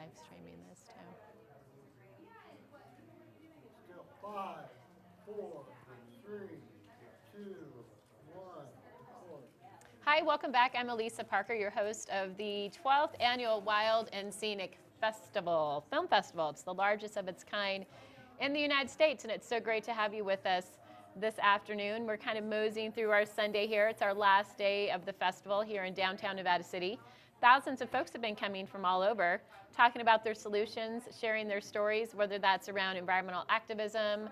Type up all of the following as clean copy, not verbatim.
live streaming this too. Still 5, 4, 3, 2, 1, 4. Hi, welcome back. I'm Elisa Parker, your host of the 12th Annual Wild and Scenic Festival, Film Festival. It's the largest of its kind in the United States, and it's so great to have you with us this afternoon. We're kind of moseying through our Sunday here. It's our last day of the festival here in downtown Nevada City. Thousands of folks have been coming from all over, talking about their solutions, sharing their stories, whether that's around environmental activism,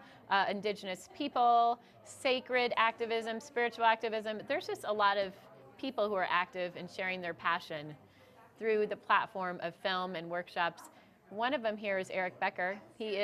indigenous people, sacred activism, spiritual activism. There's just a lot of people who are active and sharing their passion through the platform of film and workshops. One of them here is Eric Becker. He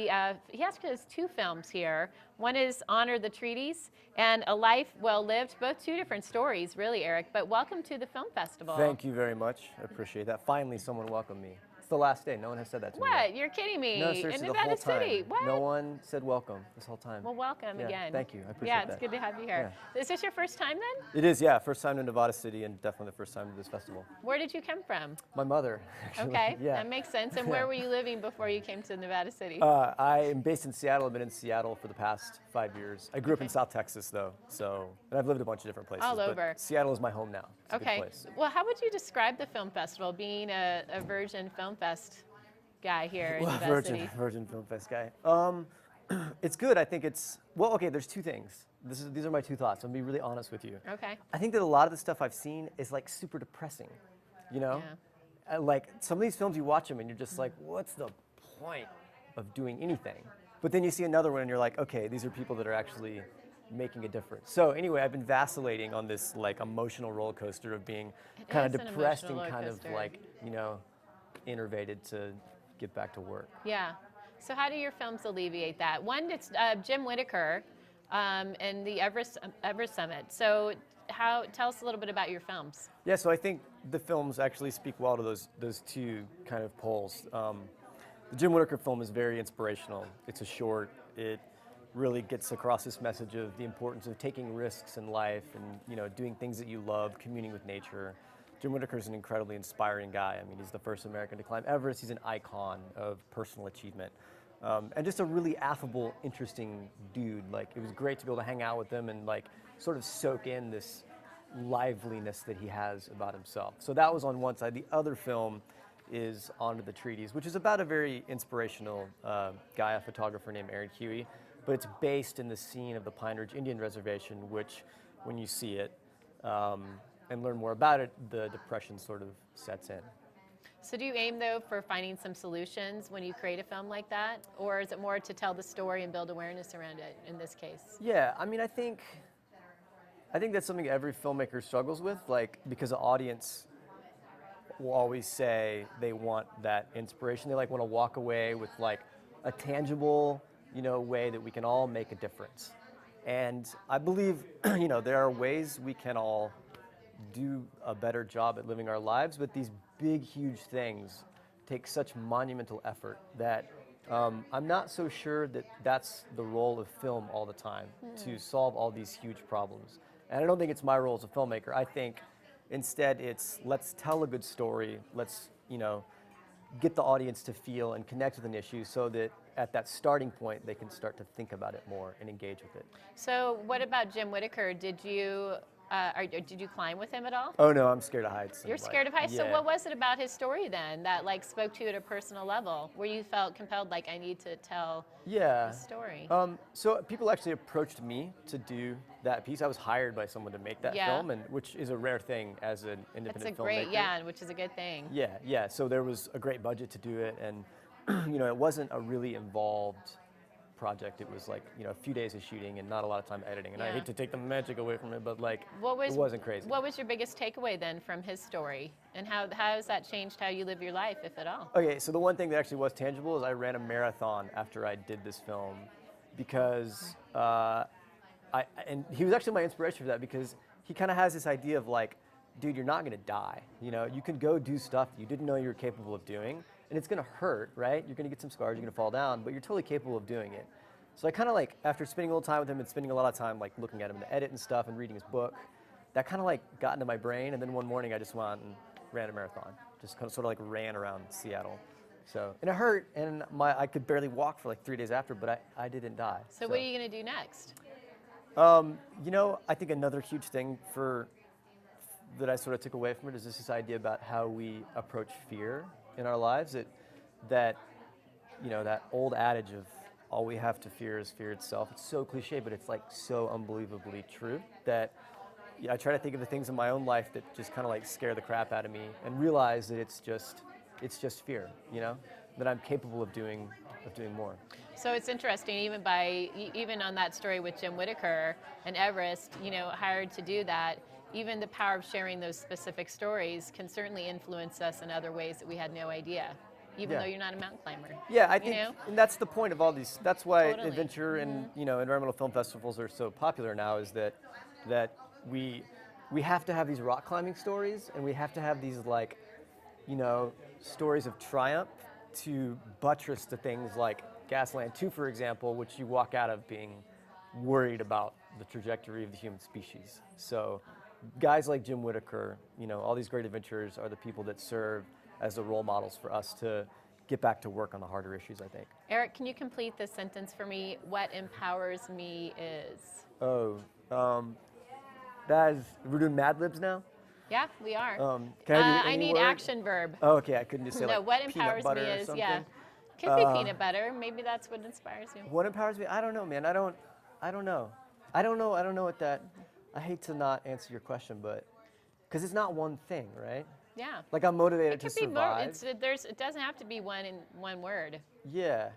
actually has 2 films here. One is Honor the Treaties and A Life Well Lived, both 2 different stories, really, Eric, but welcome to the film festival. Thank you very much. I appreciate that. Finally, someone welcomed me. It's the last day. No one has said that to me yet. What? You're kidding me. No, seriously, in the whole Nevada time. City. What? No one said welcome this whole time. Well, welcome again. Thank you. I appreciate that. that. Yeah, it's good to have you here. Yeah. Is this your first time then? It is, yeah. First time to Nevada City and definitely the first time to this festival. Where did you come from? My mother, actually. Okay, Yeah. that makes sense. And where were you living before you came to Nevada City? I am based in Seattle. I've been in Seattle for the past 5 years. I grew up in South Texas, though, and I've lived a bunch of different places. All but over. Seattle is my home now. It's a good place. Well, how would you describe the film festival, being a Virgin Film Fest guy here in Nevada City? Virgin Film Fest guy. It's good. I think it's, well, okay, there's 2 things. These are my 2 thoughts. I'm gonna be really honest with you. Okay. I think that a lot of the stuff I've seen is like super depressing, you know? Yeah. Like some of these films, you watch them and you're just like, what's the point of doing anything? But then you see another one and you're like, okay, these are people that are actually making a difference. So anyway, I've been vacillating on this like emotional roller coaster of being kind of depressed and kind of like, you know, innervated to get back to work. Yeah. So how do your films alleviate that? One, it's Jim Whittaker and the Everest Summit. So tell us a little bit about your films. Yeah, so I think the films actually speak well to those 2 kind of poles. The Jim Whittaker film is very inspirational. It's a short. It really gets across this message of the importance of taking risks in life and, you know, doing things that you love, communing with nature. Jim Whittaker is an incredibly inspiring guy. I mean, he's the first American to climb Everest. He's an icon of personal achievement. And just a really affable, interesting dude. Like, it was great to be able to hang out with him and like sort of soak in this liveliness that he has about himself. So that was on one side. The other film is Honor the Treaties, which is about a very inspirational guy, a photographer named Aaron Huey, but it's based in the scene of the Pine Ridge Indian Reservation, which when you see it and learn more about it, the depression sort of sets in. So do you aim, though, for finding some solutions when you create a film like that? Or is it more to tell the story and build awareness around it in this case? Yeah, I mean, I think that's something every filmmaker struggles with, like, because the audience will always say they want that inspiration. They like want to walk away with like a tangible, you know, way that we can all make a difference. And I believe, you know, there are ways we can all do a better job at living our lives, but these big, huge things take such monumental effort that I'm not so sure that that's the role of film all the time, to solve all these huge problems. And I don't think it's my role as a filmmaker. I think instead it's, let's tell a good story, let's, you know, get the audience to feel and connect with an issue so that at that starting point they can start to think about it more and engage with it. So what about Jim Whittaker? Did you climb with him at all? Oh no, I'm scared of heights. You're scared of heights? Yeah. So what was it about his story then that like spoke to you at a personal level, where you felt compelled, like, I need to tell this story? So people actually approached me to do that piece. I was hired by someone to make that film, and which is a rare thing as an independent filmmaker. Which is a good thing. Yeah. So there was a great budget to do it, and you know, it wasn't a really involved project. It was like, you know, a few days of shooting and not a lot of time editing. And I hate to take the magic away from it, but like, it wasn't crazy. What was your biggest takeaway then from his story? And how has that changed how you live your life, if at all? Okay, so the one thing that actually was tangible is I ran a marathon after I did this film, because and he was actually my inspiration for that, because he kind of has this idea of like, dude, you're not gonna die. You know, you can go do stuff you didn't know you were capable of doing, and it's gonna hurt, right? You're gonna get some scars, you're gonna fall down, but you're totally capable of doing it. So I kind of like, after spending a little time with him and spending a lot of time like looking at him to edit and stuff and reading his book, that kind of like got into my brain, and then one morning I just went and ran a marathon. Just kind of sort of like ran around Seattle. So, and it hurt, and I could barely walk for like 3 days after, but I didn't die. So what are you going to do next? You know, I think another huge thing that I sort of took away from it is this idea about how we approach fear in our lives. That you know, that old adage of all we have to fear is fear itself. It's so cliche, but it's like so unbelievably true that I try to think of the things in my own life that just kind of like scare the crap out of me and realize that it's just fear, you know, that I'm capable of doing more. So it's interesting, even on that story with Jim Whittaker and Everest, you know, hired to do that, even the power of sharing those specific stories can certainly influence us in other ways that we had no idea, even though you're not a mountain climber. Yeah, I think, you know? and that's the point of all these, that's why Totally. adventure and, you know, environmental film festivals are so popular now, is that we have to have these rock climbing stories, and we have to have these, like, you know, stories of triumph to buttress the things like Gasland 2, for example, which you walk out of being worried about the trajectory of the human species. So guys like Jim Whittaker, you know, all these great adventurers are the people that serve as the role models for us to get back to work on the harder issues, I think. Eric, can you complete this sentence for me? What empowers me is? That is, we're doing Mad Libs now? Yeah, we are. Can I do I any need word? action verb. Oh, okay, I couldn't just say No, like what peanut empowers me butter or is, something. yeah. Could be peanut butter. Maybe that's what inspires you. What empowers me? I don't know, man. I don't know. I don't know what that, I hate to not answer your question, but, because it's not one thing, right? Yeah. Like I'm motivated It to could be more. survive. It doesn't have to be one word. Yeah.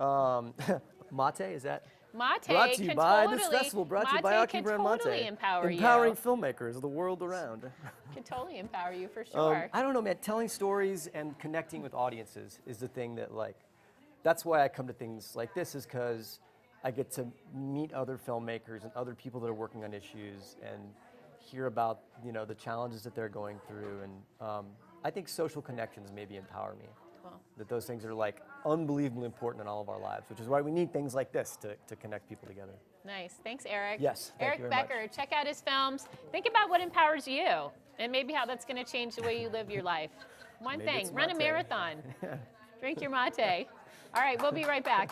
Mate, is that? Mate Brought to you can by totally, this festival, brought to you by Mate Aki can Brand totally Mate. empower Empowering you. filmmakers the world around. Can totally empower you for sure. I don't know, man. Telling stories and connecting with audiences is the thing that, like, that's why I come to things like this, is because I get to meet other filmmakers and other people that are working on issues and hear about, you know, the challenges that they're going through. And I think social connections maybe empower me. Cool. That those things are like unbelievably important in all of our lives, which is why we need things like this to connect people together. Nice. Thanks, Eric. Yes, thank you Eric very Becker, much. check out his films. Think about what empowers you and maybe how that's going to change the way you live your life. One Maybe thing, it's run a mate. marathon. Drink your mate. All right, we'll be right back.